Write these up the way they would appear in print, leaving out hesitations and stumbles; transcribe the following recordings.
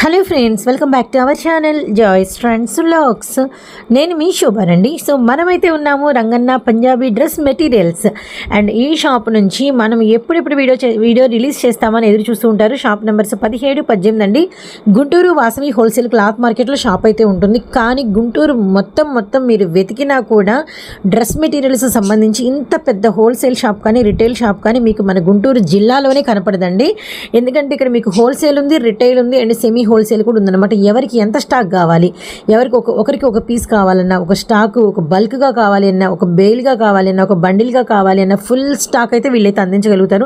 Hello friends, welcome back to our channel Joy's Trends Vlogs. నేను మీ శోభానండి. So మనమైతే ఉన్నాము Ranganna Punjabi dress materials. And ఈ షాప్ నుంచి మనం ఎప్పుడెప్పుడు వీడియో రిలీజ్ చేస్తామని ఎదురు చూస్తూ ఉంటారు. షాప్ నెంబర్స్ 17, 18 అండి. గుంటూరు వాసవి హోల్సేల్ క్లాత్ మార్కెట్లో షాప్ అయితే ఉంటుంది. కానీ గుంటూరు మొత్తం మీరు వెతికినా కూడా డ్రెస్ మెటీరియల్స్ సంబంధించి ఇంత పెద్ద హోల్సేల్ షాప్ కానీ రిటైల్ షాప్ కానీ మీకు మన గుంటూరు జిల్లాలోనే కనపడదండి. ఎందుకంటే ఇక్కడ మీకు హోల్సేల్ ఉంది, రిటైల్ ఉంది అండ్ సెమీ హోల్సేల్ కూడా ఉందన్నమాట. ఎవరికి ఎంత స్టాక్ కావాలి, ఒకరికి ఒక పీస్ కావాలన్నా, ఒక స్టాక్ ఒక బల్క్గా కావాలి అన్నా, ఒక బేల్గా కావాలి అన్నా, ఒక బండిల్గా కావాలి అన్నా ఫుల్ స్టాక్ అయితే వీళ్ళైతే అందించగలుగుతారు.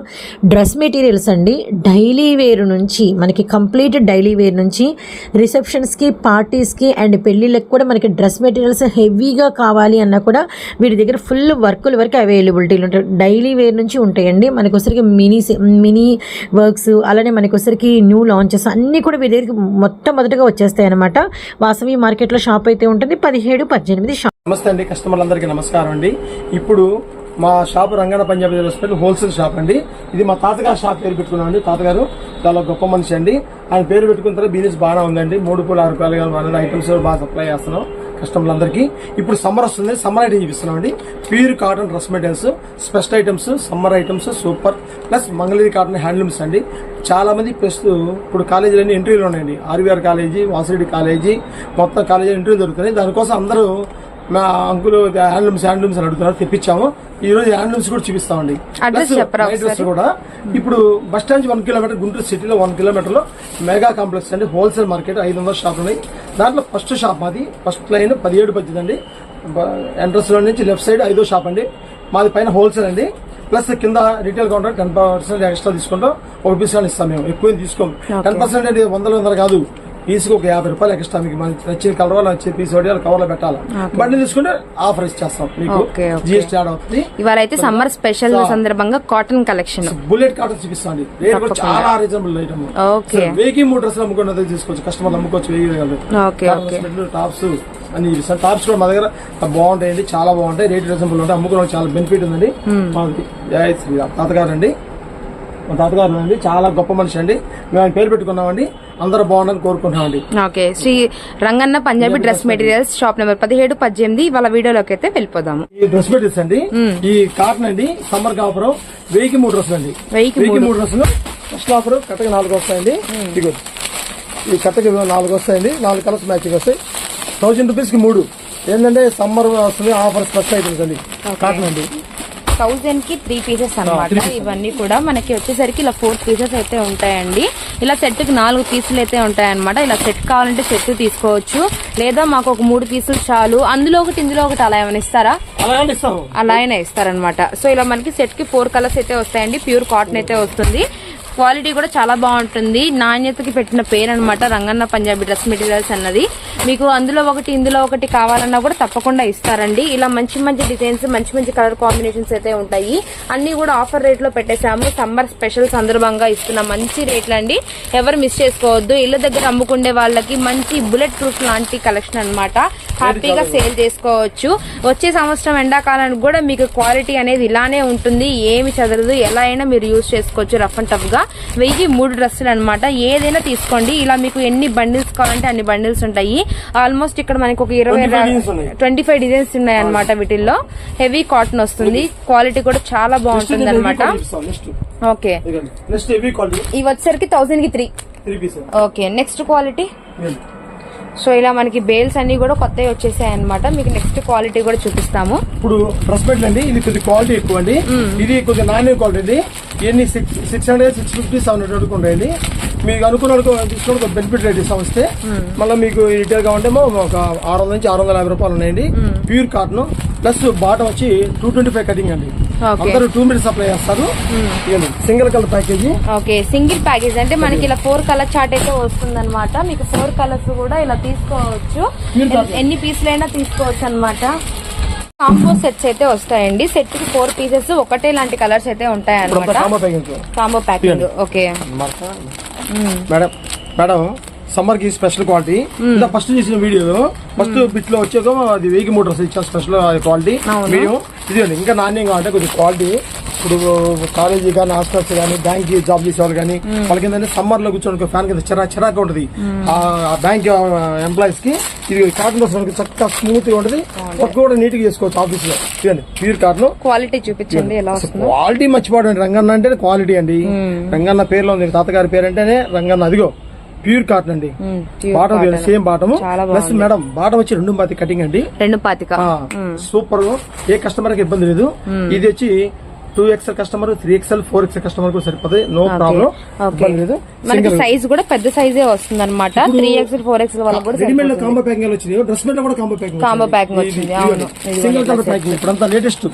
డ్రెస్ మెటీరియల్స్ అండి, డైలీ వేర్ నుంచి మనకి కంప్లీట్ డైలీ వేర్ నుంచి రిసెప్షన్స్కి, పార్టీస్కి అండ్ పెళ్ళిళ్ళకి కూడా మనకి డ్రెస్ మెటీరియల్స్ హెవీగా కావాలి అన్నా కూడా వీరి దగ్గర ఫుల్ వర్కుల వరకు అవైలబిలిటీలు ఉంటాయి. డైలీ వేర్ నుంచి ఉంటాయండి. మనకి వచ్చరికి మినీ వర్క్స్, అలానే మనకి వచ్చరికి న్యూ లాంచెస్ అన్నీ కూడా వీరి దగ్గరికి మొట్టమొదటిగా వచ్చేస్తాయి అనమాట. వాసవి మార్కెట్లో షాప్ అయితే ఉంటుంది. 17, 18 షాప్. నమస్తే అండి, కస్టమర్లందరికీ నమస్కారం అండి. ఇప్పుడు మా shop Ranganna Punjabi dress wholesale shop అండి. ఇది మా తాతగారు షాప్ పేరు పెట్టుకున్నాం అండి. తాతగారు చాలా గొప్ప మనిషి అండి. ఆయన పేరు పెట్టుకున్న తర్వాత బిజినెస్ బాగా ఉందండి. 3 పూలు 6 రూపాయలు ఐటమ్స్ బాగా సప్లై చేస్తున్నాం కస్టమర్లందరికీ. ఇప్పుడు సమ్మర్ వస్తుంది, సమ్మర్ ఐటమ్ చూపిస్తున్నాం అండి. Pure cotton dress materials, special items, summer items super, plus Mangalagiri cotton handlooms అండి. చాలా మంది ఇప్పుడు కాలేజీలన్నీ ఇంటర్వ్యూలు ఉన్నాయండి. ఆర్వీఆర్ కాలేజీ, వాసిరెడ్డి కాలేజీ, మొత్తం కాలేజీ ఇంటర్వ్యూ దొరుకుతుంది. దానికోసం అందరూ మా అంకులు హ్యాండ్లూమ్స్ అని అడుగుతున్నారు, తెప్పించాము. ఈ రోజు హ్యాండ్లూమ్స్ కూడా చూపిస్తామండి. డ్రెస్ కూడా ఇప్పుడు బస్ స్టాండ్ 1 కిలోమీటర్, గుంటూరు సిటీలో 1 కిలోమీటర్ లో మెగా కాంప్లెక్స్ అండి. హోల్సేల్ మార్కెట్ 500 షాపులు ఉన్నాయి. దాంట్లో ఫస్ట్ షాప్ మాది, ఫస్ట్ లైన్ 17, 18 అండి. ఎంట్రన్స్ లో నుంచి లెఫ్ట్ సైడ్ 5వ షాప్ అండి మాది. పైన హోల్సేల్ అండి, ప్లస్ కింద రీటైల్ కౌంటర్ 10% ఎక్స్ట్రా తీసుకుంటాం. ఒక పీస్ కానీ ఇస్తాం. మేము ఎక్కువ తీసుకోం. 10% అంటే 100 కాదు, పీసుకు ఒక 50 రూపాయలు ఎక్స్ట్రా. మీకు నచ్చిన కలర్ నచ్చిన పీస్ కవర్ లో పెట్టాలి. బండి తీసుకుంటే ఆఫర్ ఇచ్చేస్తాం మీకు. జిఎస్టీ యాడ్ అవుతుంది. ఇవాళ అయితే సమ్మర్ స్పెషల్ సందర్భంగా కాటన్ కలెక్షన్, బుల్లెట్ కాటన్ చూపిస్తాండి. రేట్ కూడా చాలా రీజనబుల్ ఐటమ్. 1000 డ్రెస్సులు అమ్ముకున్నది తీసుకోవచ్చు, కస్టమర్లు అమ్ముకోవచ్చు. 1000 టాప్స్ అన్ని చూపిస్తాను. టాప్స్ కూడా మా దగ్గర బాగుంటాయండి, చాలా బాగుంటాయి. రేట్ రీజనబుల్ ఉంటాయి. అమ్ముకోవడం చాలా బెనిఫిట్ ఉందండి. తాతగారు అండి, మా తాతగారు అండి, చాలా గొప్ప మనిషి అండి. మేము ఆయన పేరు పెట్టుకున్నామండి. అందరూ బాగుండాలని కోరుకుంటున్నామండి. Okay, Shri Ranganna Punjabi dress materials shop number 17, 18 వాళ్ళ వీడియోలోకి అయితే వెళ్ళిపోదాము. ఈ డ్రెస్ మెటీరియల్స్ అండి, ఈ కాటన్ అండి, సమ్మర్ కి ఆఫర్ 1000కి 3 డ్రెస్సులు అండి. 1000కి 3 డ్రెస్సులు. ఫస్ట్ ఆఫర్ కట్టకి 4 వస్తాయండి. ఇదిగో ఈ కట్టకి 4 వస్తాయండి. 4 కలర్స్ మ్యాచింగ్ వస్తాయి. 1000 రూపీస్ కి 3 ఏంటంటే సమ్మర్ వస్తుంది ఆఫర్. స్పెషల్ ఐటమ్స్ అండి, కాటన్ అండి. 1000 కి 3 పీసెస్ అనమాట. ఇవన్నీ కూడా మనకి వచ్చేసరికి ఇలా 4 పీసెస్ అయితే ఉంటాయండి. ఇలా సెట్ కి 4 పీసులు అయితే ఉంటాయన్నమాట. ఇలా సెట్ కావాలంటే సెట్ తీసుకోవచ్చు, లేదా మాకు ఒక 3 పీసులు చాలు, అందులో ఒకటి ఇందులో ఒకటి అలా ఏమైనా ఇస్తారా? అలా అయినా ఇస్తారనమాట. సో ఇలా మనకి సెట్ కి 4 కలర్స్ అయితే వస్తాయండి. ప్యూర్ కాటన్ అయితే వస్తుంది. క్వాలిటీ కూడా చాలా బాగుంటుంది. నాణ్యతకి పెట్టిన పేరు అనమాట రంగన్న పంజాబీ డ్రెస్ మెటీరియల్స్ అన్నది. మీకు అందులో ఒకటి ఇందులో ఒకటి కావాలన్నా కూడా తప్పకుండా ఇస్తారండి. ఇలా మంచి డిజైన్స్, మంచి కలర్ కాంబినేషన్స్ అయితే ఉంటాయి. అన్ని కూడా ఆఫర్ రేట్ లో పెట్టేశాము. సమ్మర్ స్పెషల్ సందర్భంగా ఇస్తున్న మంచి రేట్లు అండి. ఎవరు మిస్ చేసుకోవద్దు. ఇళ్ల దగ్గర అమ్ముకునే వాళ్ళకి మంచి బుల్లెట్ ప్రూఫ్ లాంటి కలెక్షన్ అనమాట. హ్యాపీగా సేల్ చేసుకోవచ్చు. వచ్చే సంవత్సరం ఎండాకాలానికి కూడా మీకు క్వాలిటీ అనేది ఇలానే ఉంటుంది. ఏమి చదరదు. ఎలా అయినా మీరు యూజ్ చేసుకోవచ్చు రఫ్ అండ్ టఫ్ గా. 1003 డ్రెస్సులు అనమాట. ఏదైనా తీసుకోండి. ఇలా మీకు ఎన్ని బండిల్స్ కావాలంటే అన్ని బండిల్స్ ఉంటాయి. ఆల్మోస్ట్ ఇక్కడ మనకి ఒక 25 డిజైన్స్ ఉన్నాయి అనమాట. వీటిల్లో హెవీ కాటన్ వస్తుంది. క్వాలిటీ కూడా చాలా బాగుంటుంది అనమాట. ఓకే, ఇవి వచ్చేసరికి 1000కి 3. Okay, next quality. సో ఇలా మనకి బేల్స్ అన్ని కూడా కొత్తవి వచ్చేసాయి అనమాట. మీకు నెక్స్ట్ క్వాలిటీ కూడా చూపిస్తాము. ఇప్పుడు డ్రెస్ మెటీరియల్ అండి, ఇది కొద్దిగా క్వాలిటీ ఎక్కువ అండి. ఇది కొద్దిగా నాణ్యత క్వాలిటీ అండి. ఇవన్నీ 600, 650, 700 వరకు ఉంటాయండి. మీకు అనుకున్న తీసుకోవడానికి ఒక బెనిఫిట్ రేట్ ఇస్తాం వస్తే. మళ్ళీ మీకు రిటైల్ గా ఉంటేమో ఒక 600 నుంచి 650 రూపాయలు ఉన్నాయండి. ప్యూర్ కాటన్, ప్లస్ బాటం వచ్చి 225 కటింగ్ అండి. అందరూ 2 మీటర్ సప్లై చేస్తారు. Single colour package. Okay, single package అంటే మనకి ఇలా 4 కలర్ చార్ట్ అయితే వస్తుంది అనమాట. మీకు 4 కలర్స్ కూడా ఇలా తీసుకోవచ్చు. ఎన్ని పీసులైనా తీసుకోవచ్చు అనమాట. కాంబో సెట్స్ అయితే వస్తాయండి. సెట్ కి 4 పీసెస్ ఒకటే లాంటి కలర్స్ అయితే ఉంటాయి అనమాట. Combo packing. Okay madam, summer కి స్పెషల్ క్వాలిటీ. ఇలా ఫస్ట్ చేసిన వీడియోలో ఫస్ట్ బిట్ లో వచ్చాక అది 1003 డ్రెస్ ఇచ్చాను. Special quality medium. ఇది ఇంకా నాణ్యంగా అంటే కొద్దిగా క్వాలిటీ ఇప్పుడు కాలేజీ కానీ హాస్టల్స్ కానీ బ్యాంక్ జాబ్ చేసేవాళ్ళు కానీ వాళ్ళకి ఏంటంటే సమ్మర్ లో కూర్చోడానికి ఫ్యాన్ కింద చిరాకు ఉంటుంది. ఆ బ్యాంక్ ఎంప్లాయీస్ కి ఇది కాటన్ వస్తుంది, చక్కగా స్మూత్ గా ఉంటుంది, వర్క్ కూడా నీట్ గా చేసుకోవచ్చు ఆఫీస్ లో. చూడండి ప్యూర్ కాటన్. క్వాలిటీ చూపించండి ఎలా వస్తుందో. క్వాలిటీ మర్చిపోవడం రంగన్న అంటే క్వాలిటీ అండి. రంగన్న పేరులో ఉంది, తాతగారి పేరు అంటేనే రంగన్న. అదిగో ప్యూర్ కాటన్ అండి. Bottom same bottom plus madam bottom వచ్చి 2 కటింగ్ అండి. 2 సూపర్. ఏ కస్టమర్ కి ఇబ్బంది లేదు. ఇది వచ్చి 2XL customer, 3XL, 4XL customer కూడా సరిపోతుంది, నో ప్రాబ్లం. మనకి సైజ్ కూడా పెద్ద సైజే వస్తుంది అనమాట. 3XL 4XL వాళ్ళకి కూడా రెడీమేడ్ లో కాంబో ప్యాకింగ్ వచ్చింది, డ్రెస్ మీద కూడా కాంబో ప్యాకింగ్ వచ్చింది. సింగిల్ కలర్ ప్యాకింగ్ ఇప్పుడంతా లేటెస్ట్.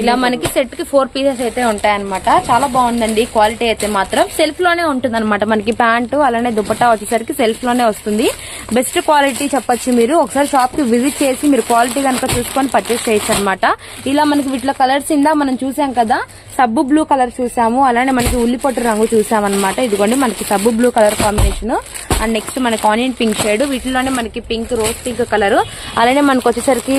ఇలా మనకి సెట్ కి 4 పీసెస్ అయితే ఉంటాయన్నమాట. చాలా బాగుందండి. క్వాలిటీ అయితే మాత్రం సెల్ఫ్ లోనే ఉంటుంది అనమాట. మనకి ప్యాంటు అలానే దుపట్టా వచ్చేసరికి సెల్ఫ్ లోనే వస్తుంది. బెస్ట్ క్వాలిటీ చెప్పొచ్చు. మీరు ఒకసారి షాప్ కి విజిట్ చేసి మీరు క్వాలిటీ కనుక చూసుకొని పర్చేస్ చేయొచ్చు అనమాట. ఇలా మనకి వీటిలో కలర్స్ ఇందా మనం చూసాం కదా, సబ్బు బ్లూ కలర్ చూసాము, అలానే మనకి ఉల్లిపొట్టు రంగు చూసాం అనమాట. ఇదిగోండి మనకి సబ్బు blue colour combination and next మనకి ఆనియన్ పింక్ షేడ్, వీటిలోనే మనకి పింక్, రోజ్ పింక్ కలర్, అలానే మనకు వచ్చేసరికి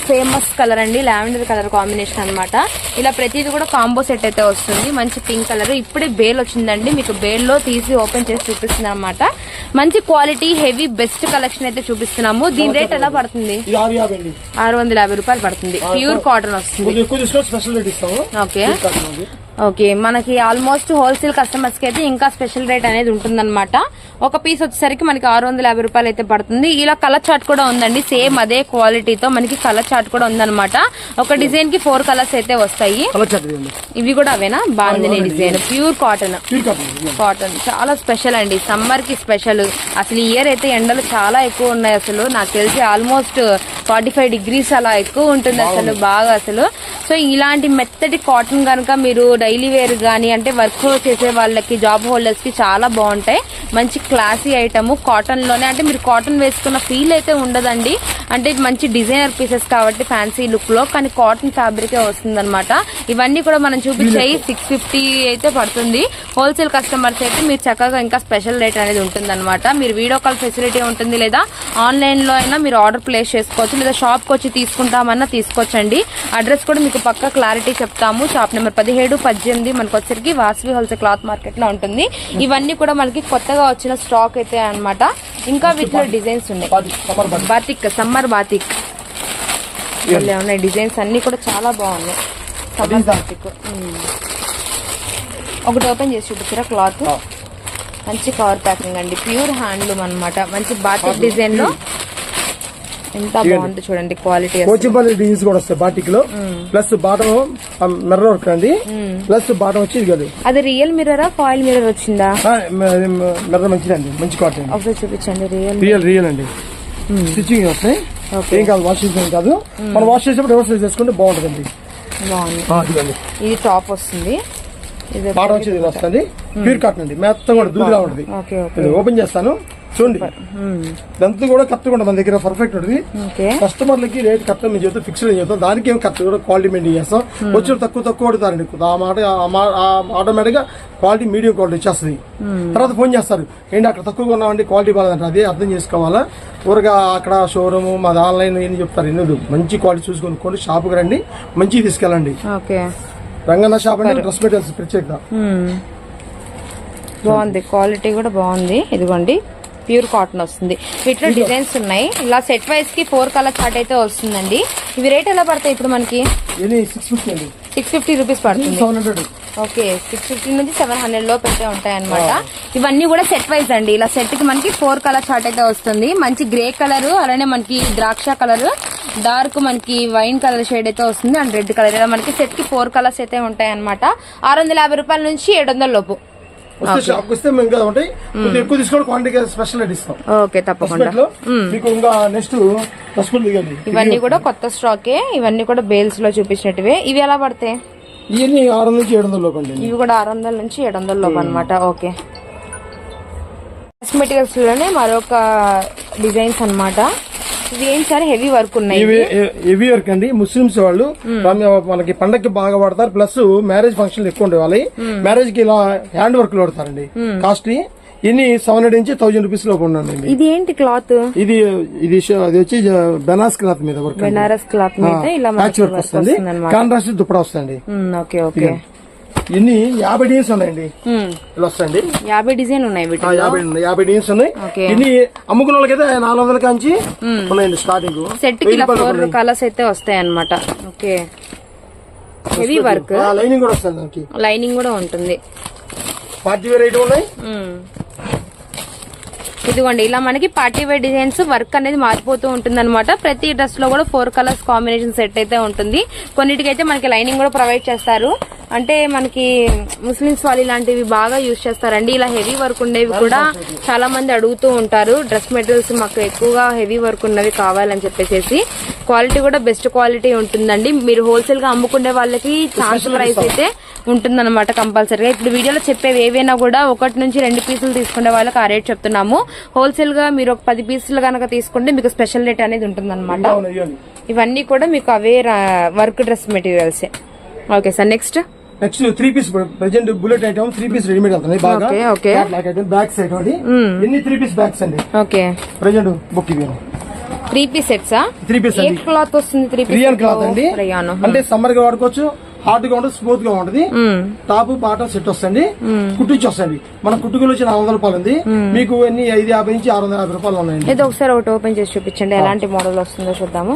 ఫేమస్ కలర్ అండి లావెండర్ కలర్ కాంబినేషన్ అనమాట. ఇలా ప్రతిది కూడా కాంబో సెట్ అయితే వస్తుంది. మంచి పింక్ కలర్, ఇప్పుడే బేల్ వచ్చిందండి, మీకు బేల్ లో తీసి ఓపెన్ చేసి చూపిస్తుంది అనమాట. మంచి క్వాలిటీ హెవీ బెస్ట్ కలెక్షన్ అయితే చూపిస్తున్నాము. దీని రేట్ ఎలా పడుతుంది? 650 రూపాయలు పడుతుంది. ప్యూర్ కాటన్ వస్తుంది. ఓకే ఓకే, మనకి ఆల్మోస్ట్ హోల్సేల్ కస్టమర్స్ కి అయితే ఇంకా స్పెషల్ రేట్ అనేది ఉంటుందన్నమాట. ఒక పీస్ వచ్చేసరికి మనకి 650 రూపాయలు అయితే పడుతుంది. ఇలా కలర్ చార్ట్ కూడా ఉందండి, సేమ్ అదే క్వాలిటీతో మనకి కలర్ చార్ట్ కూడా ఉందన్నమాట. ఒక డిజైన్ కి 4 కలర్స్ అయితే వస్తాయి. ఇవి కూడా అవేనా? బాగుంది డిజైన్. ప్యూర్ కాటన్, కాటన్ చాలా స్పెషల్ అండి, సమ్మర్ కి స్పెషల్. అసలు ఈ ఇయర్ అయితే ఎండలు చాలా ఎక్కువ ఉన్నాయి. అసలు నాకు తెలిసి ఆల్మోస్ట్ 45 degrees అలా ఎక్కువ ఉంటుంది అసలు బాగా అసలు. సో ఇలాంటి మెత్తటి కాటన్ కనుక మీరు డైలీ వేర్ గానీ అంటే వర్క్ చేసే వాళ్ళకి, జాబ్ హోల్డర్స్ కి చాలా బాగుంటాయి. మంచి క్లాసీ ఐటమ్ కాటన్ లోనే, అంటే మీరు కాటన్ వేసుకున్న ఫీల్ అయితే ఉండదండి. అంటే మంచి డిజైనర్ పీసెస్ కాబట్టి ఫ్యాన్సీ లుక్ లో, కానీ కాటన్ ఫ్యాబ్రిక్ వస్తుంది అనమాట. ఇవన్నీ కూడా మనం చూపించాయి 650 అయితే పడుతుంది. హోల్సేల్ కస్టమర్స్ అయితే మీరు చక్కగా ఇంకా స్పెషల్ రేట్ అనేది ఉంటుంది అనమాట. మీరు వీడియో కాల్ ఫెసిలిటీ ఉంటుంది, లేదా ఆన్లైన్ లో అయినా మీరు ఆర్డర్ ప్లేస్ చేసుకోవచ్చు, లేదా షాప్ కి వచ్చి తీసుకుంటామన్నా తీసుకోవచ్చండి. అడ్రస్ కూడా మీకు పక్కా క్లారిటీ చెప్తాము. షాప్ నెంబర్ 17, 18 మనకు వచ్చరికి వాసవి హోల్సేల్ క్లాత్ మార్కెట్ లో ఉంటుంది. ఇవన్నీ కూడా మనకి కొత్తగా వచ్చిన స్టాక్ అయితే అన్నమాట. ఇంకా వీటిలో డిజైన్స్ ఉన్నాయి. బాతిక్, సమ్మర్ బాతిక్ ఉన్నాయి. డిజైన్స్ అన్ని కూడా చాలా బాగున్నాయి. సమ్మర్ బాతిక్ ఒకటి ఓపెన్ చేసి చూపించారా? క్లాత్ మంచి కవర్ ప్యాకింగ్ అండి, ప్యూర్ హ్యాండ్లూమ్ అనమాట. మంచి బాతిక్ డిజైన్ లో ఎంత బాగుంది చూడండి క్వాలిటీ. కోచింపల్లి డిజైన్స్ కూడా వస్తాయి బాటిక్ లో. ప్లస్ బాటం మిర్రర్ వర్క్ అండి, ప్లస్ బాటం వచ్చి ఇది అది రియల్ మిర్రరా ఫాయిల్ మిర్రర్ వచ్చిందా? మిర్రర్ మంచిదండి, మంచి కాటన్. ఒకసారి చూపించండి. రియల్ అండి, స్టిచ్చింగ్ వస్తాయి, ఏం కాదు, వాష్ చేసేది కాదు. మనం వాష్ చేసేప్పుడు రివర్స్ చేసుకుంటే బాగుంటుందండి. బాగుంది. ఇది టాప్ వస్తుంది, బాటం వచ్చి ఇది వస్తుంది. ప్యూర్ కాటన్ అండి, మెత్తగా కూడా దూదిగా ఉంటుంది. ఓపెన్ చేస్తాను చూడండి, ఇదంతా కూడా కరెక్ట్ గా మన దగ్గర పర్ఫెక్ట్ ఉంటుంది. కస్టమర్లకి రేట్ కరెక్ట్ మేము చెప్తాం, ఫిక్స్డ్ చెప్తాం. దానికి ఏం కరెక్ట్ కూడా క్వాలిటీ మెయింటైన్ చేస్తాం. వచ్చి తక్కువ కొడతారండి, ఆటోమేటిక్ గా క్వాలిటీ మీడియం క్వాలిటీ వచ్చేస్తుంది. తర్వాత ఫోన్ చేస్తారు, ఏంటి అక్కడ తక్కువగా ఉన్నామండి, క్వాలిటీ బాగాలంటే అదే అర్థం చేసుకోవాలా. ఊరగా అక్కడ షోరూమ్ మాది ఆన్లైన్ ఏం చెప్తారు, ఎందుకు మంచి క్వాలిటీ చూసుకొని షాప్కి రండి, మంచిగా తీసుకెళ్ళండి. రంగన్న షాప్ అంటే డ్రెస్ మెటీరియల్స్ ప్రత్యేకత బాగుంది, క్వాలిటీ కూడా బాగుంది. ఇదిగోండి ప్యూర్ కాటన్ వస్తుంది. వీటిలో డిజైన్స్ ఉన్నాయి. ఇలా సెట్ వైజ్ కి 4 కలర్ చార్ట్ అయితే వస్తుందండి. ఇవి రేట్ ఎలా పడతాయి ఇప్పుడు మనకి? 650 రూపీస్ పడుతుంది. ఓకే, 650 నుంచి 700 లో పెట్టే ఉంటాయి అనమాట. ఇవన్నీ కూడా సెట్ వైజ్ అండి. ఇలా సెట్ కి మనకి 4 కలర్ చార్ట్ అయితే వస్తుంది. మంచి గ్రే కలర్, అలానే మనకి ద్రాక్ష కలర్, డార్క్ మనకి వైన్ కలర్ షేడ్ అయితే వస్తుంది, అండ్ రెడ్ కలర్. ఇలా మనకి సెట్ కి 4 కలర్స్ అయితే ఉంటాయి అనమాట. 650 రూపాయల నుంచి 700 లోపు. షాప్కి వస్తే మేము ఇంకా ఉంటాయి, ఎక్కువ తీసుకోవడం క్వాంటిటీ స్పెషల్ డిస్కౌంట్. ఓకే, తప్పకుండా. మీకు ఇంకా నెక్స్ట్ ఇవన్నీ కూడా కొత్త స్టాకే. ఇవన్నీ కూడా బేల్స్ లో చూపించినట్టువే. ఇవి ఎలా పడతాయి? ఇవన్నీ 600 నుంచి 700 లోపు అండి. ఇవి కూడా 600 నుంచి 700 లోపు అనమాట. ఓకే, మెటీరియల్స్ లోనే మరొక డిజైన్స్ అనమాట. ఇవి ఏం సార్ హెవీ వర్క్ ఉన్నాయి? హెవీ వర్క్ అండి. ముస్లిమ్స్ వాళ్ళు మనకి పండగకి బాగా వాడతారు, ప్లస్ మ్యారేజ్ ఫంక్షన్ ఎక్కువ ఉండే వాళ్ళకి మ్యారేజ్ కి ఇలా హ్యాండ్ వర్క్ లో వాడతారండి. కాస్ట్లీ ఇన్ని 700 నుంచి 1000 రూపీస్ లోపు ఉండండి. ఇది ఏంటి క్లాత్? ఇది వచ్చి బెనారస్ క్లాత్ మీద వర్క్, బెనారస్ క్లాత్ మీద ఇలా ప్యాచ్ వర్క్ వస్తుంది, కాంట్రాస్ట్ దుప్పడా వస్తుంది. Okay okay. ఇన్ని 50 డిజైన్స్ ఉన్నాయండి. ఇలా వస్తాయండి 50 డిజైన్ ఉన్నాయి. 50 డిజైన్స్ ఉన్నాయి. ఇన్ని అమ్ముకున్న వాళ్ళకైతే 400 కాంచి ఉన్నాయండి స్టార్టింగ్. సెట్ కి ఇలా 4 కలర్స్ అయితే వస్తాయి అన్నమాట. ఓకే. హెవీ వర్క్, లైనింగ్ కూడా వస్తుంది, లైనింగ్ కూడా ఉంటుంది. పార్టీ వేర్ ఐటమ్ ఉన్నాయి. ఇదిగోండి ఇలా మనకి పార్టీ వేర్ డిజైన్స్ వర్క్ అనేది మారిపోతూ ఉంటుంది అనమాట. ప్రతి డ్రెస్ లో కూడా 4 కలర్స్ కాంబినేషన్ సెట్ అయితే ఉంటుంది. కొన్నిటికైతే మనకి లైనింగ్ కూడా ప్రొవైడ్ చేస్తారు. అంటే మనకి ముస్లిమ్స్ వాళ్ళు ఇలాంటివి బాగా యూజ్ చేస్తారండి. ఇలా హెవీ వర్క్ ఉండేవి కూడా చాలా మంది అడుగుతూ ఉంటారు. డ్రెస్ మెటీరియల్స్ మాకు ఎక్కువగా హెవీ వర్క్ ఉన్నవి కావాలని చెప్పేసి. క్వాలిటీ కూడా బెస్ట్ క్వాలిటీ ఉంటుందండి. మీరు హోల్సేల్ గా అమ్ముకునే వాళ్ళకి ఛాన్స్ ప్రైస్ అయితే ఉంటుందన్నమాట కంపల్సరీగా. ఇప్పుడు వీడియోలో చెప్పేవి ఏవైనా కూడా 1 నుంచి 2 పీసులు తీసుకునే వాళ్ళకి ఆ రేట్ చెప్తున్నాము. హోల్సేల్ గా మీరు ఒక 10 పీసులు కనుక తీసుకుంటే మీకు స్పెషల్ రేట్ అనేది ఉంటుందన్నమాట. ఇవన్నీ కూడా మీకు అవే work dress materials. Okay sir. Next 3 piece present bullet item 3 piece readymade వెళ్తున్నాయి బాగా. బ్యాక్ సైడ్ ఎన్ని 3 పీస్ బ్యాగ్స్ అండి. ఓకే. ప్రెజెంట్ బుక్ ఇవి 3 పీస్ సెట్స్. 3 పీస్ క్లాత్ వస్తుంది. 3 పీస్ రియల్ క్లాత్ అండి. అంటే సమ్మర్ గా వాడుకోవచ్చు, హార్డ్ గా ఉంటుంది, స్మూత్ గా ఉంటుంది. టాప్ బాటం సెట్ వస్తుంది, కుట్టించి వస్తుంది. మన కుట్టుకులు వచ్చి 400 రూపాయలు ఉంది, మీకు అన్ని 550 నుంచి 650 రూపాయలు ఉన్నాయండి. ఇది ఒకసారి ఒకటి ఓపెన్ చేసి చూపించండి ఎలాంటి మోడల్ వస్తుందో చూద్దాము.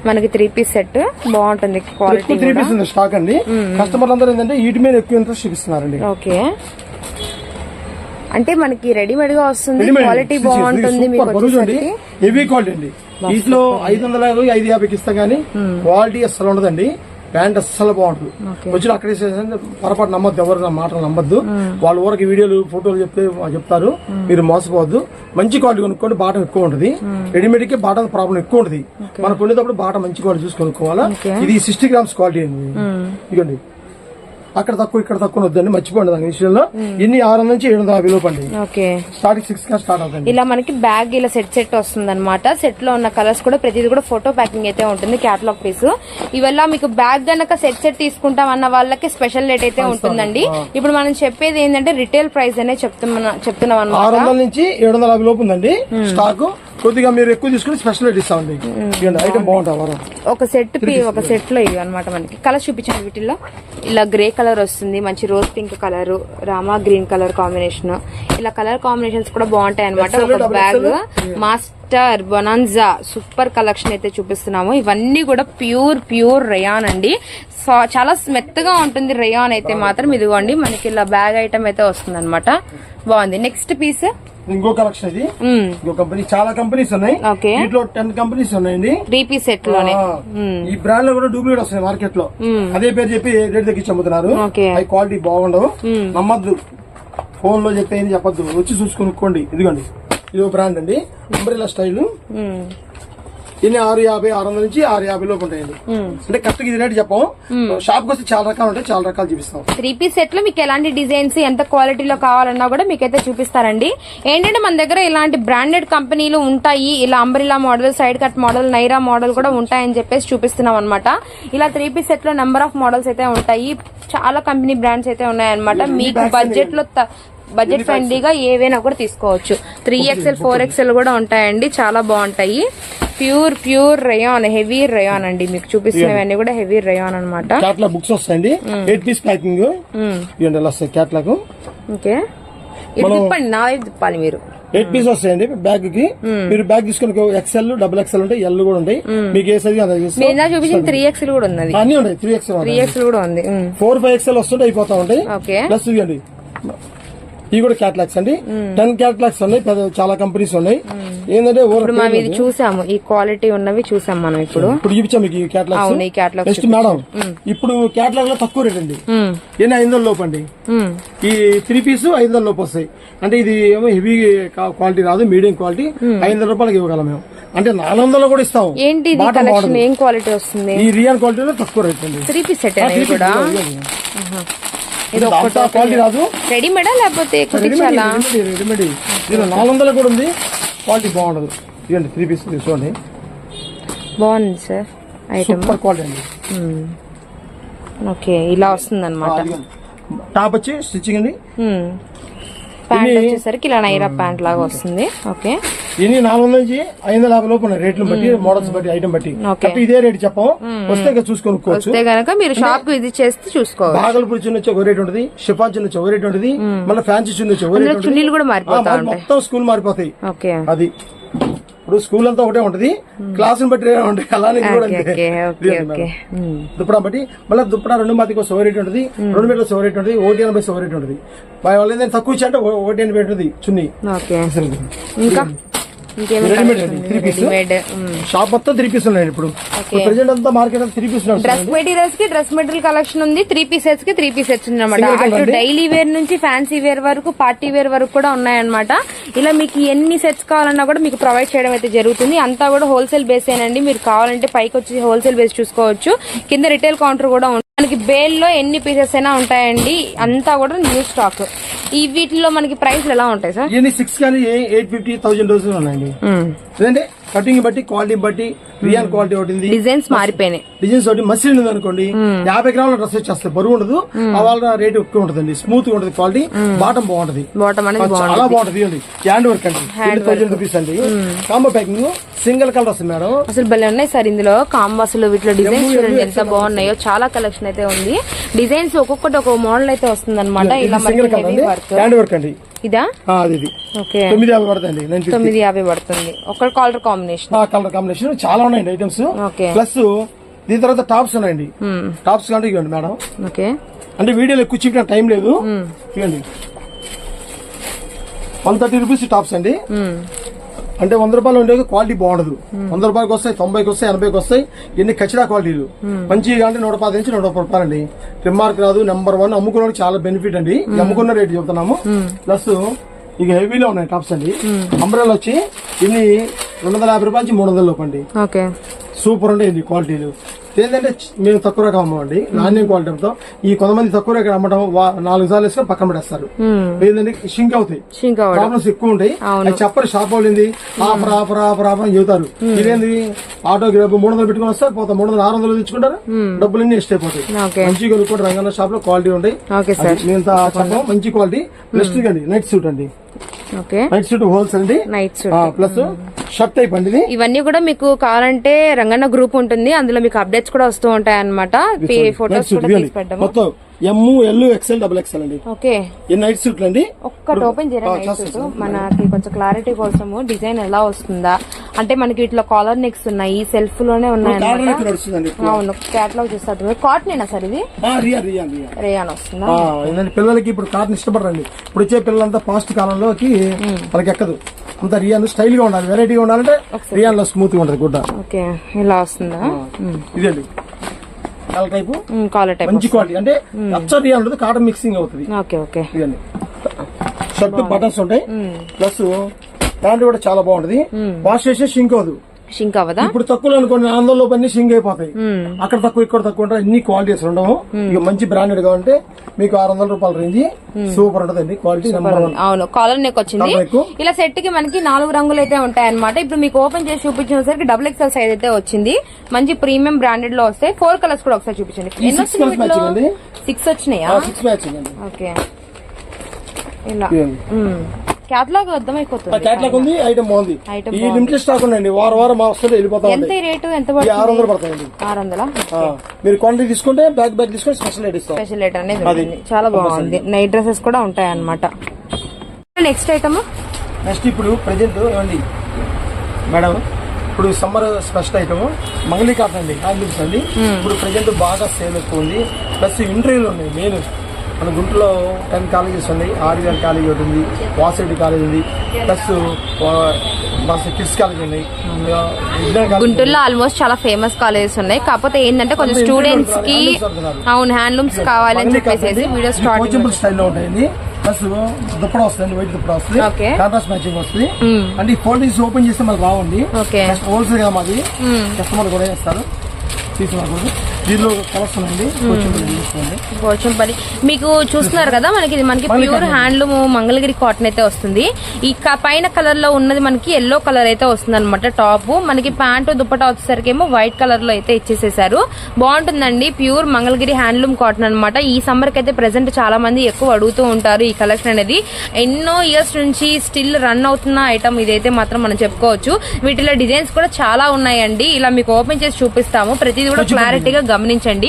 మనకి 3 పీస్ సెట్ బాగుంటుంది. క్వాలిటీ 3 పీస్ ఉంది స్టాక్ అండి. కస్టమర్లు అందరూ ఏంటంటే వీటి మీద ఎక్కువ ఇంట్రెస్ట్ చూపిస్తున్నారండి. ఓకే. అంటే మనకి రెడీమేడ్ గా వస్తుంది, క్వాలిటీ బాగుంటుంది. హెవీ క్వాలిటీ అండి. వీటిలో 550, 550కి ఇస్తాం కానీ క్వాలిటీ అస్సలు ఉండదండి. ప్యాంట్ అస్సలు బాగుంటుంది. వచ్చిన అక్కడే పొరపాటు నమ్మద్దు, ఎవరు మాటలు నమ్మద్దు. వాళ్ళ ఊరికి వీడియోలు ఫోటోలు చెప్తారు, మీరు మోసపోవద్దు. మంచి క్వాలిటీ కొనుక్కోండి. బాటం ఎక్కువ ఉంటుంది. రెడీమేడ్ కి బాటం ప్రాబ్లం ఎక్కువ ఉంటుంది. మనం కొనేటప్పుడు బాటం మంచి క్వాలిటీ చూసి కొనుక్కోవాలా. ఇది 60 గ్రామ్స్ క్వాలిటీ అండి. ఇదిగోండి అక్కడ తక్కువ ఇక్కడ తక్కువ వద్దండి, మర్చిపోండి దాని విషయంలో. ఇన్ని 600 నుంచి 750 లోపు అండి. స్టార్టింగ్ 6 గా స్టార్ట్ అవుతుంది. ఇలా మనకి బ్యాగ్ ఇలా సెట్ వస్తుంది అనమాట. సెట్ లో ఉన్న కలర్స్ కూడా ప్రతిదీ కూడా ఫోటో ప్యాకింగ్ అయితే ఉంటుంది, క్యాటలాగ్ పీస్. ఇవల్ల మీకు బ్యాగ్ గనక సెట్ తీసుకుంటాం అన్న వాళ్ళకి స్పెషల్ రేట్ అయితే ఉంటుందండి. ఇప్పుడు మనం చెప్పేది ఏంటంటే రిటైల్ ప్రైస్ అనే చెప్తున్నాం అనమాట. 600 నుంచి 750 లోపు ఉందండి స్టాక్. కొద్దిగా మీరు ఎక్కువ తీసుకుని స్పెషల్ రేట్ ఇస్తామండి. ఐటమ్ బాగుంటుంది. ఒక సెట్ లో ఇవి అనమాట. మనకి కలర్ చూపించండి. వీటిల్లో ఇలా గ్రే కలర్ వస్తుంది, మంచి rose pink colour, Rama green colour combination. ఇలా కలర్ కాంబినేషన్స్ కూడా బాగుంటాయి అనమాట. ఒక bag master bonanza super collection అయితే చూపిస్తున్నాము. ఇవన్నీ కూడా ప్యూర్ రేయాన్ అండి. చాలా మెత్తగా ఉంటుంది రేయాన్ అయితే మాత్రం. ఇదిగోండి మనకి ఇలా బ్యాగ్ ఐటమ్ అయితే వస్తుంది అనమాట. బాగుంది. నెక్స్ట్ పీస్ ఇంకో కలెక్షన్. ఇది ఇంకో కంపెనీ, చాలా కంపెనీస్ ఉన్నాయి. వీటిలో 10 కంపెనీస్ ఉన్నాయండి 3 పీస్ సెట్ లోనే. ఈ బ్రాండ్ లో కూడా డూప్లికేట్ వస్తాయి మార్కెట్ లో. అదే పేరు చెప్పి రేట్ తగ్గించి అమ్ముతున్నారు. అవి క్వాలిటీ బాగుండవు, నమ్మద్దు. ఫోన్ లో చెప్తే చెప్పద్దు, వచ్చి చూసుకొనుక్కోండి. ఇదిగోండి ఇది బ్రాండ్ అండి, అంబ్రెల్లా స్టైల్. ఇన్ని 650, 600 నుంచి 650 లోపు ఉంటాయండి. అంటే కరెక్ట్ ఇది రేట్ చెప్పాం. షాప్ కి వస్తే చాలా రకాలు ఉంటాయి, చాలా రకాలు చూపిస్తాం. 3 పీస్ సెట్ లో మీకు ఎలాంటి డిజైన్స్ ఎంత క్వాలిటీలో కావాలన్నా కూడా మీకైతే చూపిస్తారండి. ఏంటంటే మన దగ్గర ఇలాంటి బ్రాండెడ్ కంపెనీలు ఉంటాయి. ఇలా umbrella model, side cut model, Naira model కూడా ఉంటాయని చెప్పేసి చూపిస్తున్నాం అనమాట. ఇలా 3 పీస్ సెట్ లో నెంబర్ ఆఫ్ మోడల్స్ అయితే ఉంటాయి. చాలా కంపెనీ బ్రాండ్స్ అయితే ఉన్నాయన్నమాట. మీకు బడ్జెట్ ఫ్రెండ్లీగా ఏవైనా కూడా తీసుకోవచ్చు. 3XL 4XL కూడా ఉంటాయండి, చాలా బాగుంటాయి. ప్యూర్ రేయాన్, హెవీ రేయాన్ అండి. మీకు చూపిస్తున్నవన్నీ కూడా హెవీ రేయాన్ అనమాట. క్యాటలాగ్ బుక్స్ వస్తాయండి, 8 పీస్ ప్యాకింగ్ క్యాటలాగ్. ఓకే, తిప్పండి, నా వైపు తిప్పాలి మీరు. 8 పీస్ వస్తాయండి బ్యాగ్ కి. మీరు బ్యాగ్ తీసుకుని XL, XXL ఉంటాయి, L కూడా ఉంటాయి. మీకు ఏ సైజ్ చూపించింది 3XL కూడా ఉన్నది, అన్ని ఉంటాయి. 3XL కూడా ఉంది. 4, 5XL వస్తుంటే అయిపోతా ఉంటాయి. ప్లస్ ఇవ్వండి ఇవి కూడా క్యాటలాగ్స్ అండి. 10 క్యాటలాగ్స్ ఉన్నాయి, చాలా కంపెనీస్ ఉన్నాయి. ఏంటంటే మనం ఇది చూసాము, ఈ క్వాలిటీ ఉన్నవి చూసాం మనం. ఇప్పుడు చూపించాం మీకు ఈ క్యాటలాగ్స్. నెక్స్ట్ మేడం, ఇప్పుడు క్యాటలాగ్ లో తక్కువ రేట్ అండి, 500 లోపు అండి. ఈ 3 పీస్ 500 లోపు వస్తాయి. అంటే ఇది ఏమో హెవీ క్వాలిటీ రాదు, మీడియం క్వాలిటీ. 500 రూపాయలకి ఇవ్వగలం మేము. అంటే 400 కూడా ఇస్తాం. ఏంటి ఏం క్వాలిటీ వస్తుంది? ఈ రియల్ క్వాలిటీలో తక్కువ రేట్ అండి. 3 పీస్ సెట్ కూడా క్వాలిటీ రాదు. రెడీమేడా లేకపోతే రెడీమేడ్. దీనిలో 400 కూడా ఉంది, క్వాలిటీ బాగుండదు. ఇవ్వండి 3 పీస్ చూడండి, బాగుంది సార్ ఐటమ్, సూపర్ క్వాలిటీ అండి. ఓకే, ఇలా వస్తుంది అనమాట. టాప్ వచ్చి స్టిచ్చింగ్ అండి, ప్యాంట్ వచ్చేసరికి ఇలా నైరా ప్యాంట్ లాగా వస్తుంది. ఓకే, ఇన్ని 400 నుంచి 550 లోపు ఉన్నాయి రేట్లు బట్టి, మోడల్స్ బట్టి, ఐటమ్ బట్టి. ఇదే రేట్ చెప్పం, వస్తే చూసుకోవచ్చు. వస్తే గనక మీరు షాప్ కి విజిట్ చేస్తే చూసుకోవచ్చు. బాగల్పూర్ చిన్న వచ్చి ఒక రేట్ ఉంటుంది, షిఫాన్ చిన్న వచ్చి ఒక రేట్ ఉంటుంది, మళ్ళీ ఫ్యాన్సీ చిన్న వచ్చి ఒక రేట్ ఉంటుంది. చున్నీలు కూడా మారిపోతాయి, మొత్తం స్కూల్ మారిపోతాయి. ఓకే, అది ఇప్పుడు స్కూల్ అంతా ఒకటే ఉంటది, క్లాస్ బట్టి ఉంటాయి. అలానే దుప్పడా బట్టి మళ్ళీ దుప్పడా 2 మాతికి ఒక రేట్ ఉంటుంది, 2 మీటర్ల ఒక రేట్ ఉంటుంది, 180 ఒక రేట్ ఉంటుంది. వాళ్ళు ఏదైనా తక్కువ ఇచ్చా అంటే 180 ఉంటుంది చున్నీ. ఇంకా షాప్ మొత్తం 3 పీస్ ఉన్నాయి. ఇప్పుడు ప్రెసెంట్ అంతా మార్కెట్ 3 పీస్. డ్రెస్ మెటీరియల్స్ కి డ్రెస్ మెటీరియల్ కలెక్షన్ ఉంది, 3 పీసెస్ కి 3 పీసెస్ ఉందన్నమాట. అటు డైలీ వేర్ నుంచి ఫ్యాన్సీ వేర్ వరకు, పార్టీ వేర్ వరకు కూడా ఉన్నాయన్నమాట. ఇలా మీకు ఎన్ని సెట్స్ కావాలన్నా కూడా మీకు ప్రొవైడ్ చేయడం అయితే జరుగుతుంది. అంతా కూడా హోల్సేల్ బేస్ ఏనండి. మీరు కావాలంటే పైకి వచ్చి హోల్సేల్ బేస్ చూసుకోవచ్చు, కింద రిటైల్ కౌంటర్ కూడా ఉంది. మనకి బేల్ లో ఎన్ని పీసెస్ అయినా ఉంటాయండి, అంతా కూడా న్యూ స్టాక్. ఈ వీటిలో మనకి ప్రైస్ ఎలా ఉంటాయి సార్? 6 కానీ 850,000 రోజులు ఉన్నాయండి. లేదంటే కటింగ్ బట్టి, క్వాలిటీ బట్టి, రియల్ క్వాలిటీ ఒకటి, డిజైన్స్ మారిపోయినాయి. డిజైన్స్ ఒకటి మసీన్ ఉంది అనుకోండి, 50 గ్రాముల డ్రెస్ వచ్చేస్తాయి, బరువు ఉండదు, వాళ్ళ రేట్ ఎక్కువ ఉంటుందండి. స్మూత్ గా ఉంటుంది, క్వాలిటీ, బాటం బాగుంటది, చాలా బాగుంటది. హ్యాండ్ వర్క్ అండి, 1000 రూపీస్ అండి. కాంబో ప్యాకింగ్, సింగిల్ కలర్ వస్తుంది మేడం. అసలు భలే ఉన్నాయి సార్ ఇందులో కాంబాస్. వీటిలో డిజైన్స్ చూడండి ఎంత బాగున్నాయో, చాలా కలెక్షన్ అయితే ఉంది. డిజైన్స్ ఒక్కొక్కటి ఒక మోడల్ అయితే వస్తుంది అనమాట. ఇలా హ్యాండ్ వర్క్ అండి. ఇదా? అది ఓకే, 950 పడుతుంది. 950 పడుతుంది. ఒక కలర్ కాంబినేషన్, కలర్ కాంబినేషన్ చాలా ఉన్నాయండి ఐటమ్స్. ప్లస్ దీని తర్వాత టాప్స్ ఉన్నాయండి. టాప్స్ అంటే ఇవ్వండి మేడం. ఓకే, అంటే వీడియోలో ఎక్కువ చూపించిన టైం లేదు. ఇవ్వండి 130 రూపీస్ టాప్స్ అండి. అంటే 100 రూపాయలు ఉండే క్వాలిటీ బాగుండదు. 100 రూపాయలకి వస్తాయి, 90కి వస్తాయి, 80కి వస్తాయి. ఎన్ని ఖచ్చితంగా క్వాలిటీలు మంచిగా అంటే 110 నుంచి 130 రూపాయలు అండి. రిమార్క్ రాదు. నెంబర్ 1 అమ్ముకోవడానికి చాలా బెనిఫిట్ అండి. అమ్ముకున్న రేటు చెప్తున్నాము. ప్లస్ ఇక హెవీలో ఉన్నాయి టాప్స్ అండి. అంబ్రెల్లా వచ్చి ఇన్ని 250 రూపాయల నుంచి 300 లోపు అండి. సూపర్ అండి ఇది క్వాలిటీలు. ఏంటంటే మేము తక్కువ రకం అమ్మండి, నాణ్యం క్వాలిటీతో. ఈ కొంతమంది తక్కువ రకం అమ్మటం 4 సార్లు వేసుకొని పక్కన పడేస్తారు. ఏంటంటే షింక్ అవుతాయి, ప్రాబ్లమ్స్ ఎక్కువ ఉంటాయి. అది చెప్పరు, షాప్ వాళ్ళింది ఆఫర్ ఆఫర్ ఆఫర్ ఆఫర్ అని చెబుతారు. ఇదేంది ఆటోకి 300 పెట్టుకుని వస్తారు, పోతా 300 600 తెచ్చుకుంటారు, డబ్బులన్నీ వేస్ట్ అయిపోతాయి. మంచి కొనుక్కుంటే రంగన్న షాప్ లో క్వాలిటీ ఉంటాయి. మేము చెప్పాం మంచి క్వాలిటీ. ప్లస్ అండి నైట్ సూట్ అండి, నైట్ సూట్ హోల్సేల్ అండి. ప్లస్ షర్ట్ టైప్ అండి. ఇవన్నీ కూడా మీకు కావాలంటే రంగన్న గ్రూప్ ఉంటుంది, అందులో మీకు అప్డేట్స్ కూడా వస్తూ ఉంటాయి అనమాట. ఫోటోస్ కూడా తీసి పెట్టాము. ML XL XXL అండి. ఓకే, నైట్ సూట్లు అండి. ఒక్కటి ఓపెన్ చేయండి మనకి కొంచెం క్లారిటీ కోసము. డిజైన్ ఎలా వస్తుందా అంటే మనకి ఇట్లా కాలర్ నెక్స్ ఉన్నాయి, సెల్ఫ్ లోనే ఉన్నాయి. అవును, క్యాటలాగ్ చూస్తారు. కాటన్ సార్ ఇది? రేయాన్ వస్తుందా? పిల్లలకి ఇప్పుడు కాటన్ ఇష్టపడరండి. ఇప్పుడు వచ్చే పిల్లలంతా ఫాస్ట్ కాలంలోకి వాళ్ళకి ఎక్కదు. అంత రియాన్ స్టైల్ గా ఉండాలి, వెరైటీగా ఉండాలంటే రియాన్ లో స్మూత్ గా ఉంటది గుడ్డ. ఓకే, ఇలా వస్తుందా? ఇదండి కాలర్ టైప్, మంచి క్వాలిటీ. అంటే అచ్చ రియాన్ ఉంటుంది, కాటన్ మిక్సింగ్ అవుతుంది. ఇదండి షర్ట్ బటన్స్ ఉంటాయి. ప్లస్ ప్యాంట్ కూడా చాలా బాగుంటది. వాష్ చేసే షింక్ అవదు. షింక్ అవ్వదా? ఇప్పుడు తక్కువ అనుకోండి, ఆందోళనలో పని షింక్ అయిపోతాయి. అక్కడ తక్కువ ఇక్కడ తక్కువ ఉంటాయి. అన్ని క్వాలిటీస్ ఉండవు. ఇక మంచి బ్రాండెడ్ గా ఉంటే మీకు 600 రూపాయల రేంజ్ సూపర్ ఉంటదండి. Quality number 1. అవును, కాలర్ నెక్ వచ్చింది. ఇలా సెట్ కి మనకి 4 రంగులు అయితే ఉంటాయి అనమాట. ఇప్పుడు మీకు ఓపెన్ చేసి చూపించేసరికి XXL సైజ్ అయితే వచ్చింది. మంచి ప్రీమియం బ్రాండెడ్ లో వస్తాయి. 4 కలర్స్ కూడా ఒకసారి చూపించండి. 6 వచ్చినాయా? ఓకే, ఇలా క్యాటలాగ్ అర్థమైపోతుంది. క్యాటలాగ్ ఉంది, ఐటమ్ బాగుంది. ఈ లిమిటెడ్ స్టాక్ ఉండండి, వారం వస్తుంది వెళ్ళిపోతా. ఎంత రేటు? ఎంత 600 పడతాయండి. 600. మీరు క్వాంటిటీ తీసుకుంటే బ్యాగ్ తీసుకుంటే స్పెషల్ రేట్ ఇస్తాం. స్పెషల్ రేట్ అనేది చాలా బాగుంది. నైట్ డ్రెస్సెస్ కూడా ఉంటాయి అనమాట. Next item. నెక్స్ట్ ఇప్పుడు ప్రెజెంట్ ఏమండి మేడం, ఇప్పుడు సమ్మర్ స్పెషల్ ఐటమ్ మంగళీ కాటన్ అండి, హ్యాండ్లూమ్స్ అండి. ఇప్పుడు ప్రెజెంట్ బాగా సేల్ ఎక్కువ ఉంది. ప్లస్ ఇంటర్వ్యూలు ఉన్నాయి. మెయిన్ మన గుంటూరులో 10 కాలేజెస్ ఉన్నాయి. ఆర్వీఆర్ కాలేజ్ ఒకటి ఉంది, వాసిరెడ్డి కాలేజ్ ఉంది, ప్లస్ కిడ్స్ కాలేజ్ ఉన్నాయి. గుంటూరులో ఆల్మోస్ట్ చాలా ఫేమస్ కాలేజెస్ ఉన్నాయి. కాకపోతే ఏంటంటే కొంచెం స్టూడెంట్స్ కి అవును హ్యాండ్లూమ్స్ కావాలని చెప్పేసి వీడియో స్టార్ట్ స్టైల్లో ఉంటాయండి. ప్లస్ దుప్పడా వస్తుంది, వైట్ దుప్పడా వస్తుంది, కాంట్రాస్ట్ మ్యాచింగ్ వస్తుంది. అంటే ఈ ఫోల్డింగ్స్ ఓపెన్ చేస్తే మనకు రావండి. హోల్సేల్ గా మాది కస్టమర్ కూడా వేస్తారు, తీసుకున్నారు. దీనిలో కలర్స్ ఉన్నాయండి. పోచంపల్లి మీకు చూస్తున్నారు కదా, మనకి ప్యూర్ హ్యాండ్లూమ్ మంగళగిరి కాటన్ అయితే వస్తుంది. ఈ పైన కలర్ లో ఉన్నది మనకి ఎల్లో కలర్ అయితే వస్తుంది అనమాట. టాప్ మనకి ప్యాంటు దుప్పటా వచ్చేసరికి ఏమో వైట్ కలర్ లో అయితే ఇచ్చేసేసారు. బాగుంటుందండి, ప్యూర్ మంగళగిరి హ్యాండ్లూమ్ కాటన్ అనమాట. ఈ సమ్మర్ కి అయితే ప్రెసెంట్ చాలా మంది ఎక్కువ అడుగుతూ ఉంటారు ఈ కలెక్షన్ అనేది. ఎన్నో ఇయర్స్ నుంచి స్టిల్ రన్ అవుతున్న ఐటమ్ ఇదైతే మాత్రం మనం చెప్పుకోవచ్చు. వీటిలో డిజైన్స్ కూడా చాలా ఉన్నాయండి. ఇలా మీకు ఓపెన్ చేసి చూపిస్తాము, ప్రతిదీ కూడా క్లారిటీగా గమనించండి.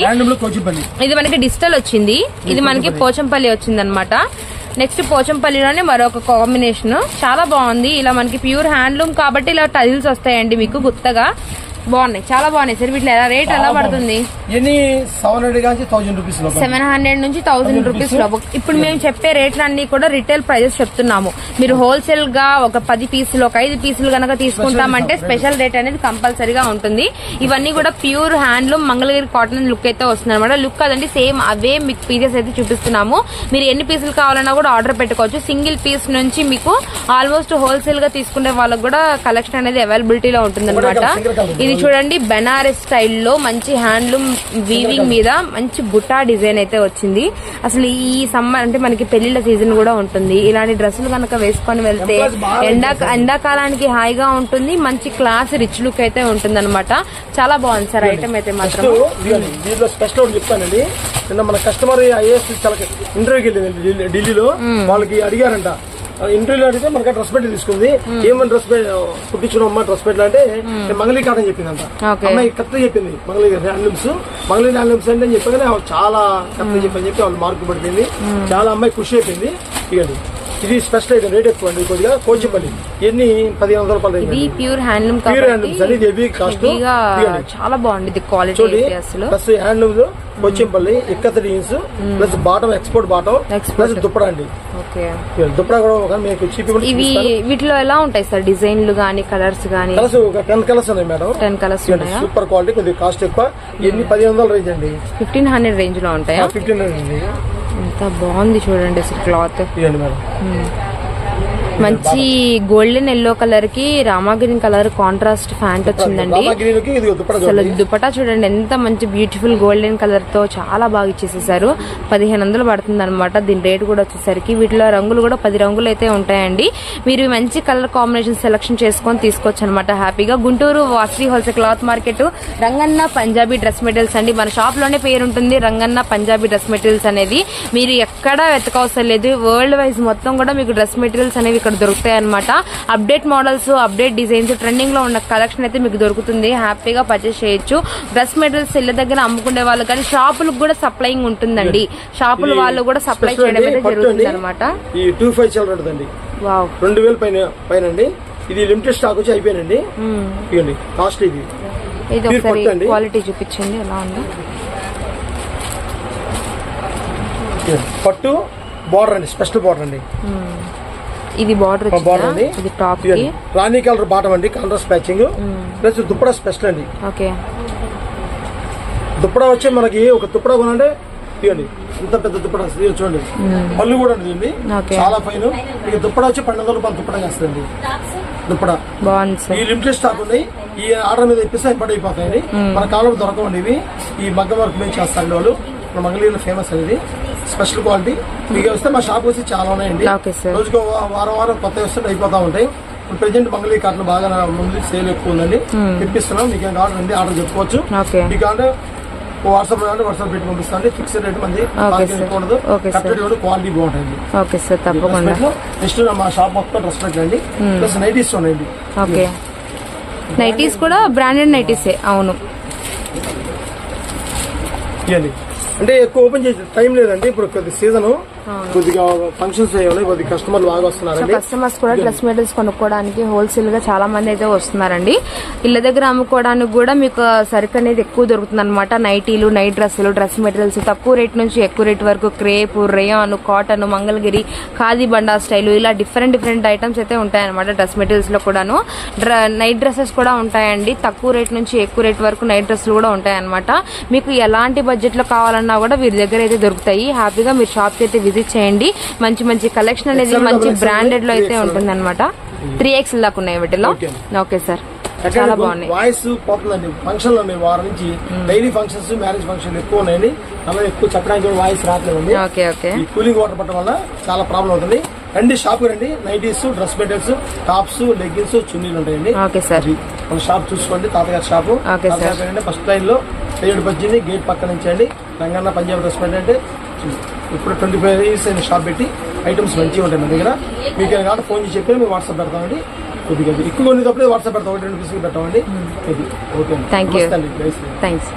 ఇది మనకి డిజిటల్ వచ్చింది, ఇది మనకి పోచంపల్లి వచ్చింది అనమాట. నెక్స్ట్ పోచంపల్లిలోనే మరొక కాంబినేషన్ చాలా బాగుంది. ఇలా మనకి ప్యూర్ హ్యాండ్లూమ్ కాబట్టి ఇలా టైల్స్ వస్తాయండి మీకు గుత్తగా. బాగున్నాయి, చాలా బాగున్నాయి సార్. వీటిలో రేట్ ఎలా పడుతుంది? 700 నుంచి 1000 రూపీస్ లో. ఇప్పుడు మేము చెప్పే రేట్లన్నీ కూడా రిటైల్ ప్రైజెస్ చెప్తున్నాము. మీరు హోల్సేల్ గా ఒక 10 పీసులు ఒక 5 పీసులు గనక తీసుకుంటామంటే స్పెషల్ రేట్ అనేది కంపల్సరీగా ఉంటుంది. ఇవన్నీ కూడా pure handloom Mangalagiri cotton look అయితే వస్తుంది అనమాట. లుక్ అదండి సేమ్ అవే మీకు పీసెస్ అయితే చూపిస్తున్నాము. మీరు ఎన్ని పీసులు కావాలన్నా కూడా ఆర్డర్ పెట్టుకోవచ్చు. సింగిల్ పీస్ నుంచి మీకు ఆల్మోస్ట్ హోల్సేల్ గా తీసుకునే వాళ్ళకి కూడా కలెక్షన్ అనేది అవైలబిలిటీలో ఉంటుంది అనమాట. ఇది చూడండి, బెనారస్ స్టైల్లో మంచి హ్యాండ్లూమ్ వీవింగ్ మీద మంచి బుట్టా డిజైన్ అయితే వచ్చింది. అసలు ఈ సమ్మర్ అంటే మనకి పెళ్లిళ్ళ సీజన్ కూడా ఉంటుంది. ఇలాంటి డ్రెస్సులు కనుక వేసుకొని వెళ్తే ఎండాకాలానికి హాయిగా ఉంటుంది. మంచి క్లాస్ రిచ్ లుక్ అయితే ఉంటుంది అనమాట. చాలా బాగుంది సార్ ఐటమ్ అయితే మాత్రం. దీంట్లో స్పెషల్ చెప్తానండి. నిన్న మన కస్టమర్ ఐఏఎస్ ఇంటర్వ్యూకి వెళ్ళింది ఢిల్లీలో. వాళ్ళకి అడిగారంట, ఇంటర్వ్యూలో అడిగితే మనకి డ్రెస్ పెట్టి తీసుకుంది. ఏమని డ్రెస్ కుట్టించుకున్నాం అమ్మ డ్రెస్ పెట్టి అంటే మంగళగిరి కాటన్ చెప్పిందంట. అమ్మాయి కరెక్ట్ చెప్పింది, మంగళగిరి హ్యాండ్లూమ్స్ అంటే చెప్పగానే చాలా కరెక్ట్ చెప్పి వాళ్ళు మార్కు పడిపోయింది. చాలా అమ్మాయి ఖుషి అయిపోయింది. ఇవ్వండి, ఇది స్పెషల్ అయితే రేట్ ఎక్కువ అండి కొద్దిగా. కోచిపల్లి ఎన్ని 1500 రూపాయలు. ఇది ప్యూర్ హ్యాండ్లూమ్ అండి. ఇది హెవీ కాస్ట్, చాలా బాగుంది క్వాలిటీ. ప్లస్ హ్యాండ్లూమ్ లో కోచిపల్లి ఇక్కత jeans plus bottom export bottom plus dupatta అండి. దుప్పడా కూడా మీకు చీప్. ఇవి వీటిలో ఎలా ఉంటాయి సార్ డిజైన్లు గానీ కలర్స్ గానీ? కలర్స్ ఒక 10 కలర్స్ ఉన్నాయి మేడం. 10 కలర్స్ సూపర్ క్వాలిటీ, కొద్దిగా కాస్ట్ ఎక్కువ. ఎన్ని 1500 రేంజ్ అండి. 1500 రేంజ్ లో ఉంటాయా? 1500 అండి. ఎంత బాగుంది చూడండి అసలు క్లాత్. ఇవ్వండి మేడం. మంచి గోల్డెన్ ఎల్లో కలర్ కి రామాగ్రీన్ కలర్ కాంట్రాస్ట్ ప్యాంట్ వచ్చిందండి. అసలు దుపట్టా చూడండి ఎంత మంచి బ్యూటిఫుల్ గోల్డెన్ కలర్ తో చాలా బాగా ఇచ్చేసేసారు. 1500 పడుతుంది అనమాట. దీని రేట్ కూడా వచ్చేసరికి వీటిలో రంగులు కూడా 10 రంగులు అయితే ఉంటాయండి. మీరు మంచి కలర్ కాంబినేషన్ సెలెక్షన్ చేసుకొని తీసుకోవచ్చు అనమాట హ్యాపీగా. Guntur Vasavi wholesale cloth market Ranganna Punjabi dress materials అండి. మన షాప్ లోనే పేరు ఉంటుంది రంగన్న పంజాబీ డ్రెస్ మెటీరియల్స్ అనేది. మీరు ఎక్కడా వెతకవసరం లేదు. వరల్డ్ వైజ్ మొత్తం కూడా మీకు డ్రెస్ మెటీరియల్స్ అనేవి ఇక్కడ దొరుకుతాయి అనమాట. Update models, update designs, trending లో ఉన్న కలెక్షన్ అయితే మీకు దొరుకుతుంది. హ్యాపీగా పర్చేస్ చేయొచ్చు. డ్రెస్ మెటీరియల్స్ ఇళ్ళ దగ్గర అమ్ముకునే వాళ్ళు కానీ షాపులకు కూడా సప్లైయింగ్ ఉంటుందండి. షాపుల వాళ్ళు కూడా సప్లై చేయడం అయితే జరుగుతుంది అనమాట. 2000 పైన అండి. ఇది లిమిటెడ్ స్టాక్ వచ్చి అయిపోయినండి. కాస్ట్ ఇది ఒకసారి క్వాలిటీ చూపించండి ఎలా ఉందో. పట్టు బార్డర్ అండి, స్పెషల్ బార్డర్ అండి. ఇది బార్డర్ అండి. ఇది టాప్ కి రాణి కలర్ బాటం అండి, contrast patching plus dupatta special అండి. ఓకే, దుప్పడా వచ్చి మనకి ఒక దుప్పడా కొనండి. ఇవ్వండి ఇంత పెద్ద దుప్పడా చూడండి. పళ్ళు కూడా ఉంటుంది చాలా ఫైన్. ఇక దుప్పడా వచ్చి 1200 రూపాయలు దుప్పడా చేస్తుంది. దుప్పడా బాగుంది. ఈ లిమిటెడ్ స్టాక్ ఉంది. ఈ ఆర్డర్ మీద ఇప్పిస్తే ఇంపటి అయిపోతాయండి. మన కాలంలో దొరకవండి ఇవి. ఈ మగ్గ వర్క్ మీద చేస్తారండి వాళ్ళు. మన మంగళగిరిలో ఫేమస్ అనేది స్పెషల్ క్వాలిటీ. మీకు వస్తే మా షాప్ వచ్చి చాలా ఉన్నాయండి. రోజుకు వారం కొత్త వస్తే అయిపోతా ఉంటాయి. ఇప్పుడు ప్రెజెంట్ మంగళగిరి కాటన్ బాగా ముందు సేల్ ఎక్కువ ఉందండి. ఇప్పిస్తున్నాం. మీకు ఏం కావాలండి ఆర్డర్ చెప్పుకోవచ్చు. మీకు అంటే వాట్సాప్ వాట్సాప్ పెట్టి పంపిస్తాండి. ఫిక్స్డ్ రేట్ మంది ఉండదు. క్వాలిటీ బాగుంటుంది. ఓకే సార్, తప్పకుండా. నెక్స్ట్ మా షాప్ మొత్తం డ్రెస్ పెట్టండి. ప్లస్ నైటీస్ ఉన్నాయండి. ఓకే, నైటీస్ కూడా బ్రాండెడ్ నైటీసే. అవును, ఇవ్వండి. అంటే ఎక్కువ ఓపెన్ చేసే టైం లేదండి. ఇప్పుడు కొద్ది సీజన్ కొద్దిగా ఫంక్షన్స్ అయ్యి కొద్ది కస్టమర్లు బాగా వస్తున్నారు. కస్టమర్స్ కూడా డ్రెస్ మెటీరియల్స్ కొనుక్కోవడానికి హోల్సేల్ గా చాలా మంది అయితే వస్తున్నారండి. ఇళ్ల దగ్గర అమ్ముకోవడానికి కూడా మీకు సరుకు అనేది ఎక్కువ దొరుకుతుంది అనమాట. నైటీలు, నైట్ డ్రెస్సులు, డ్రెస్ మెటీరియల్స్ తక్కువ రేట్ నుంచి ఎక్కువ రేట్ వరకు crepe, rayon, cotton, Mangalagiri, khadi బండా స్టైల్ ఇలా డిఫరెంట్ ఐటమ్స్ అయితే ఉంటాయన్నమాట. డ్రెస్ మెటీరియల్స్ లో కూడాను నైట్ డ్రెస్సెస్ కూడా ఉంటాయండి. తక్కువ రేట్ నుంచి ఎక్కువ రేట్ వరకు నైట్ డ్రెస్సులు కూడా ఉంటాయన్నమాట. మీకు ఎలాంటి బడ్జెట్ లో కావాలన్నా కూడా వీరి దగ్గర అయితే దొరుకుతాయి. హ్యాపీగా మీరు షాప్ కి అయితే విజిట్ చేయండి. మంచి కలెక్షన్ అనేది మంచి బ్రాండెడ్ లో అయితే ఉంటుంది అనమాట. 3XL దాకా ఉన్నాయి వీటిలో. Okay sir. చాలా బాగున్నాయి. వాయిస్ పోతుందండి ఫంక్షన్ లో వారం నుంచి డైలీ ఫంక్షన్స్ మ్యారేజ్ ఫంక్షన్ ఎక్కువ ఉన్నాయండి, అలాగే ఎక్కువ చెప్పడానికి కూడా వాయిస్ రావట్లేదండి. Okay okay. ఈ కూలింగ్ వాటర్ పట్టడం వల్ల చాలా ప్రాబ్లం అవుతుంది. రండి షాప్ రండి, nighties, dress materials, tops, leggings, చున్నీలు ఉంటాయండి. Okay sir. మన షాప్ చూసుకోండి, తాతగారి షాప్. ఫస్ట్ లైన్ లో పేరు బజ్జీని గేట్ పక్క నుంచి అండి. రంగన్న పంజాబీ డ్రెస్ మెటీరియల్ ఇప్పుడు 25 years అయిన షాప్ పెట్టి ఐటమ్స్ మంచిగా ఉంటాయి మన దగ్గర. మీకు కాబట్టి ఫోన్ చేసి చెప్పి మేము వాట్సాప్ పెడతామండి. కొద్దిగా ఎక్కువ కొన్ని తప్పుడే వాట్సాప్ పెడతాం, 2 పీసులు పెట్టామండి. Okay, thank you. థ్యాంక్స్.